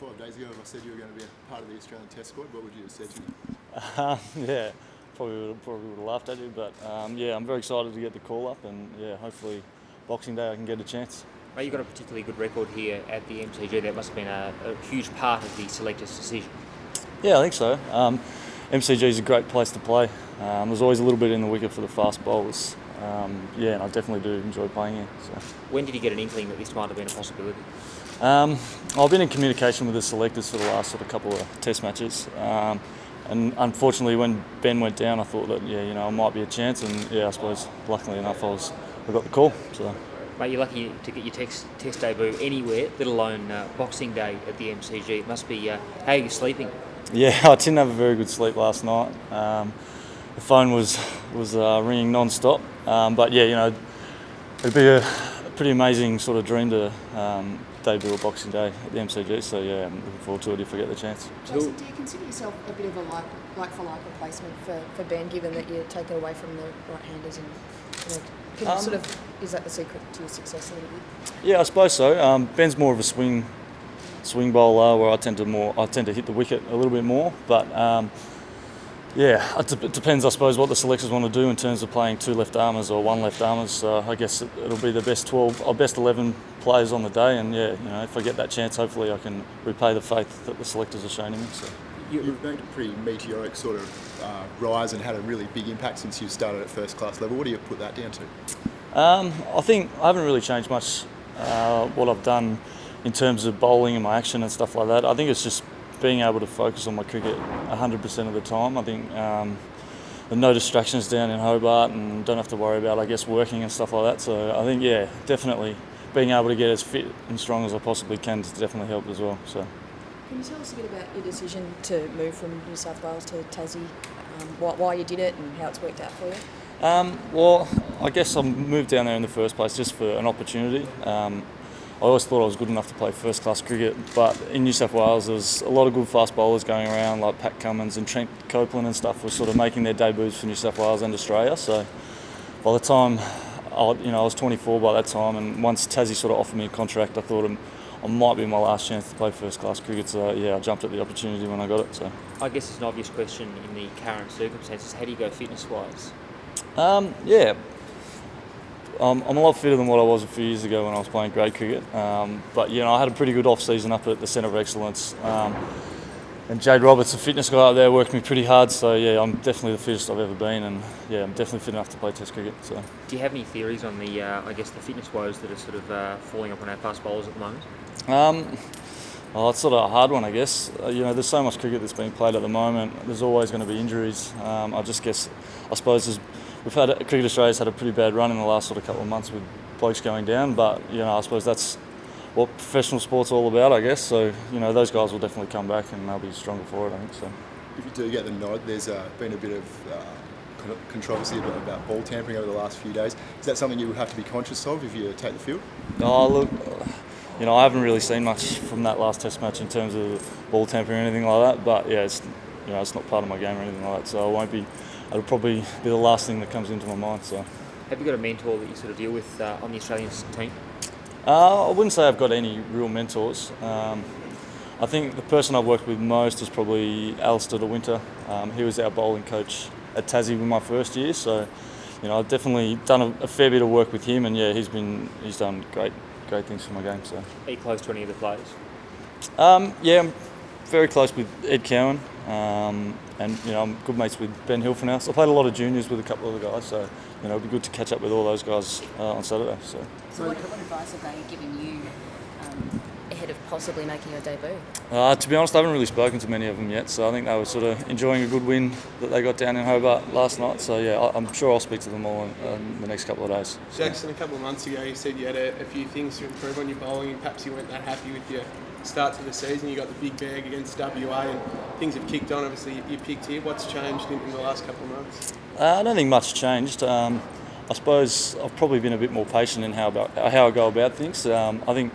like 5 days ago if I said you were going to be a part of the Australian Test squad, what would you have said to me? Yeah, probably would have laughed at you, but yeah, I'm very excited to get the call up, and yeah, hopefully Boxing Day I can get a chance. Mate, you've got a particularly good record here at the MCG. That must have been a huge part of the selectors' decision. Yeah, I think so. MCG is a great place to play. There's always a little bit in the wicket for the fast bowlers. Yeah, and I definitely do enjoy playing here. So. When did you get an inkling that this might have been a possibility? I've been in communication with the selectors for the last sort of couple of Test matches, and unfortunately, when Ben went down, I thought that it might be a chance, and yeah, I suppose luckily enough, I got the call. So. Mate, you're lucky to get your test debut anywhere, let alone Boxing Day at the MCG. It must be. How are you sleeping? Yeah, I didn't have a very good sleep last night. The phone was ringing non-stop, but yeah, it'd be a pretty amazing sort of dream to debut at Boxing Day at the MCG. So yeah, I'm looking forward to it if I get the chance. Jason, do you consider yourself a bit of a like-for-like replacement for Ben, given that you're taken away from the right-handers and is that the secret to your success a little bit? Yeah, I suppose so. Ben's more of a swing bowler, where I tend to hit the wicket a little bit more, but yeah, it depends, I suppose, what the selectors want to do in terms of playing two left armers or one left armers. So I guess it'll be the best 12 or best 11 players on the day, and yeah, if I get that chance, hopefully I can repay the faith that the selectors have shown in me. So. You've made a pretty meteoric sort of rise and had a really big impact since you started at first class level. What do you put that down to? I think I haven't really changed much what I've done in terms of bowling and my action and stuff like that. I think it's just being able to focus on my cricket 100% of the time. I think there's no distractions down in Hobart, and don't have to worry about, I guess, working and stuff like that. So I think, yeah, definitely being able to get as fit and strong as I possibly can has definitely helped as well. So. Can you tell us a bit about your decision to move from New South Wales to Tassie, why you did it and how it's worked out for you? Well, I guess I moved down there in the first place just for an opportunity. I always thought I was good enough to play first-class cricket, but in New South Wales there's a lot of good fast bowlers going around, like Pat Cummins and Trent Copeland and stuff, were sort of making their debuts for New South Wales and Australia. So by the time I was 24 by that time, and once Tassie sort of offered me a contract, I thought it might be my last chance to play first-class cricket. So yeah, I jumped at the opportunity when I got it. So I guess it's an obvious question in the current circumstances. How do you go fitness-wise? Yeah. I'm a lot fitter than what I was a few years ago when I was playing grade cricket. But I had a pretty good off-season up at the Centre of Excellence. And Jade Roberts, the fitness guy up there, worked me pretty hard. So yeah, I'm definitely the fittest I've ever been, and yeah, I'm definitely fit enough to play Test cricket. So. Do you have any theories on the, the fitness woes that are sort of falling upon our fast bowlers at the moment? Well, it's sort of a hard one, I guess. There's so much cricket that's being played at the moment. There's always going to be injuries. I suppose Cricket Australia's had a pretty bad run in the last sort of couple of months with blokes going down, but I suppose that's what professional sport's all about, I guess. So those guys will definitely come back and they'll be stronger for it, I think. So. If you do get the nod, there's been a bit of controversy about ball tampering over the last few days. Is that something you would have to be conscious of if you take the field? Oh, look, I haven't really seen much from that last Test match in terms of ball tampering or anything like that. But yeah, it's not part of my game or anything like that. So I won't be. It'll probably be the last thing that comes into my mind. So. Have you got a mentor that you sort of deal with on the Australian team? I wouldn't say I've got any real mentors. I think the person I've worked with most is probably Alistair de Winter. He was our bowling coach at Tassie in my first year. So, I've definitely done a fair bit of work with him, and yeah, he's done great things for my game. So. Are you close to any of the players? Yeah, I'm very close with Ed Cowan. And I'm good mates with Ben Hilfenhaus. So I played a lot of juniors with a couple of the guys, so it'd be good to catch up with all those guys on Saturday. So what advice have they given you ahead of possibly making your debut? To be honest, I haven't really spoken to many of them yet, so I think they were sort of enjoying a good win that they got down in Hobart last night. So yeah, I'm sure I'll speak to them all in the next couple of days. Jackson, a couple of months ago you said you had a few things to improve on your bowling, and perhaps you weren't that happy with your start to the season. You got the big bag against WA and things have kicked on. Obviously you picked here. What's changed in the last couple of months? I don't think much changed. I suppose I've probably been a bit more patient in how I go about things. I think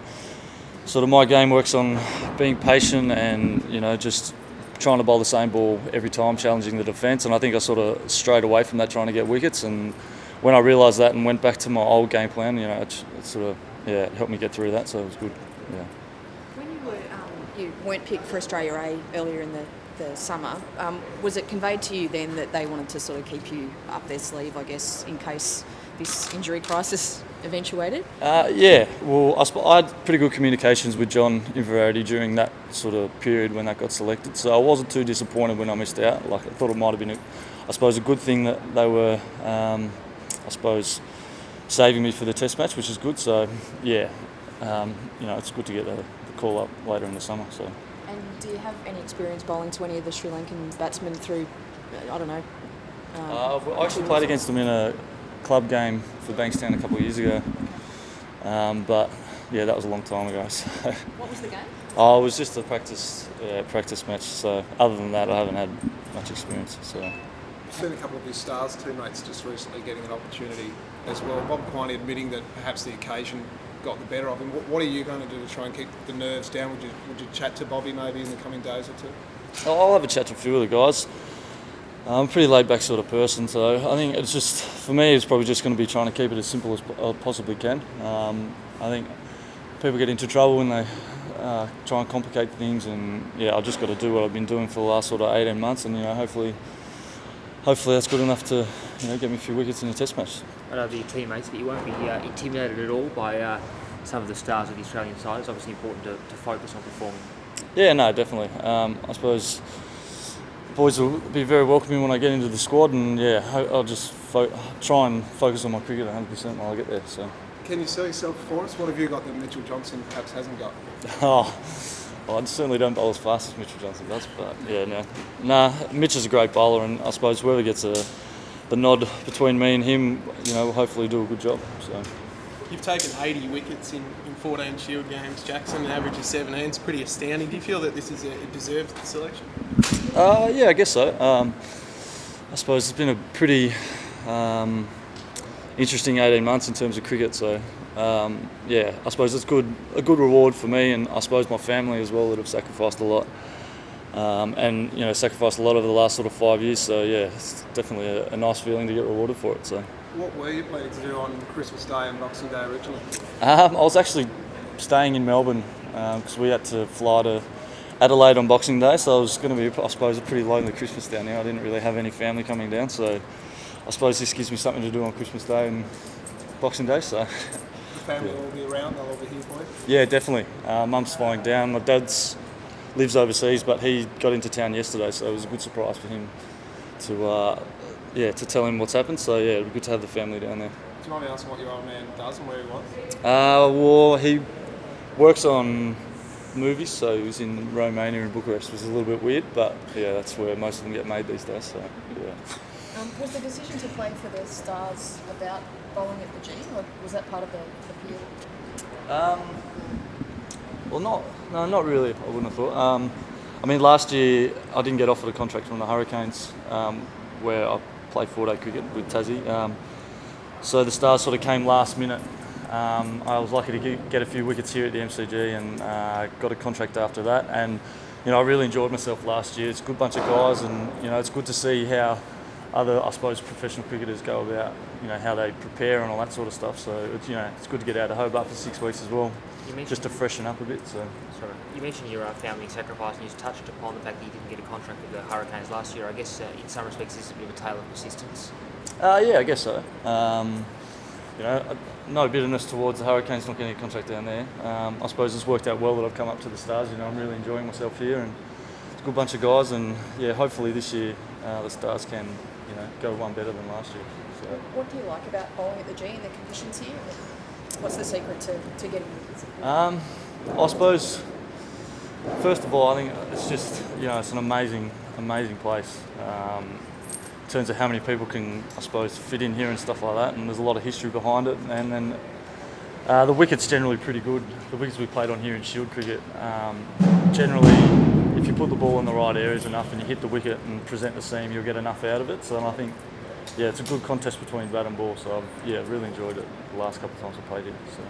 sort of my game works on being patient and just trying to bowl the same ball every time, challenging the defence, and I think I sort of strayed away from that, trying to get wickets. And when I realised that and went back to my old game plan, it sort of it helped me get through that, so it was good. Yeah. When you were you weren't picked for Australia A earlier in the summer. Was it conveyed to you then that they wanted to sort of keep you up their sleeve, I guess, in case this injury crisis eventuated? Yeah, well, I had pretty good communications with John Inverarity during that sort of period when that got selected, so I wasn't too disappointed when I missed out. Like, I thought it might have been, a good thing that they were, saving me for the Test match, which is good. So, yeah, it's good to get the call up later in the summer. So. And do you have any experience bowling to any of the Sri Lankan batsmen through, I don't know? I actually played against them in a club game for Bankstown a couple of years ago, but yeah, that was a long time ago. So. What was the game? Oh, it was just a practice match. So other than that, I haven't had much experience. So. I've seen a couple of his Stars teammates just recently getting an opportunity as well. Bob Quiney admitting that perhaps the occasion got the better of him. What are you going to do to try and keep the nerves down? Would you chat to Bobby maybe in the coming days or two? I'll have a chat to a few of the guys. I'm a pretty laid-back sort of person, so I think it's just, for me, it's probably just going to be trying to keep it as simple as I possibly can. I think people get into trouble when they try and complicate things, and yeah, I've just got to do what I've been doing for the last sort of 18 months, and hopefully that's good enough to get me a few wickets in a Test match. I know your teammates, but you won't be intimidated at all by some of the stars of the Australian side. It's obviously important to focus on performing. Yeah, no, definitely. I suppose the boys will be very welcoming when I get into the squad, and yeah, I'll just try and focus on my cricket 100% while I get there. So. Can you sell yourself performance? What have you got that Mitchell Johnson perhaps hasn't got? Well, I certainly don't bowl as fast as Mitchell Johnson does, but yeah, Mitch is a great bowler, and I suppose whoever gets the nod between me and him, will hopefully do a good job. So. You've taken 80 wickets in 14 Shield games, Jackson, an average of 17. It's pretty astounding. Do you feel that this is a deserved selection? Yeah, I guess so. I suppose it's been a pretty interesting 18 months in terms of cricket, so yeah, I suppose it's a good reward for me, and I suppose my family as well that have sacrificed a lot, and sacrificed a lot over the last sort of 5 years. So yeah, it's definitely a nice feeling to get rewarded for it. So. What were you planning to do on Christmas Day and Boxing Day originally? I was actually staying in Melbourne because we had to fly to Adelaide on Boxing Day, so it was going to be, I suppose, a pretty lonely Christmas down there. I didn't really have any family coming down, so I suppose this gives me something to do on Christmas Day and Boxing Day. So. The family will all be around, they'll all be here for you? Yeah, definitely. Mum's flying down. My dad's lives overseas, but he got into town yesterday, so it was a good surprise for him to tell him what's happened. So yeah, it'd be good to have the family down there. Do you mind me asking what your old man does and where he was? Well, he works on movies, so he was in Romania and Bucharest. It was a little bit weird, but yeah, that's where most of them get made these days. So yeah. Was the decision to play for the Stars about bowling at the G, or was that part of the appeal? Well, not really. I wouldn't have thought. Last year I didn't get offered a contract from the Hurricanes, where I played 4-day cricket with Tassie. So the Stars sort of came last minute. I was lucky to get a few wickets here at the MCG, and got a contract after that. And I really enjoyed myself last year. It's a good bunch of guys, and it's good to see how other, I suppose, professional cricketers go about, how they prepare and all that sort of stuff. So it's good to get out of Hobart for 6 weeks as well, just to freshen up a bit. So. Sorry, you mentioned your family sacrifice, and you touched upon the fact that you didn't get a contract with the Hurricanes last year. I guess in some respects this is a bit of a tale of persistence. Yeah, I guess so. No bitterness towards the Hurricanes not getting a contract down there. I suppose it's worked out well that I've come up to the Stars. I'm really enjoying myself here, and it's a good bunch of guys. And yeah, hopefully this year the Stars can go one better than last year. So. What do you like about bowling at the G and the conditions here? What's the secret to getting wickets? I suppose, first of all, I think it's just, it's an amazing place. In terms of how many people can, I suppose, fit in here and stuff like that, and there's a lot of history behind it. And then the wicket's generally pretty good. The wickets we played on here in Shield cricket, generally, if you put the ball in the right areas enough and you hit the wicket and present the seam, you'll get enough out of it. So I think, yeah, it's a good contest between bat and ball. So I've really enjoyed it the last couple of times I played here. So.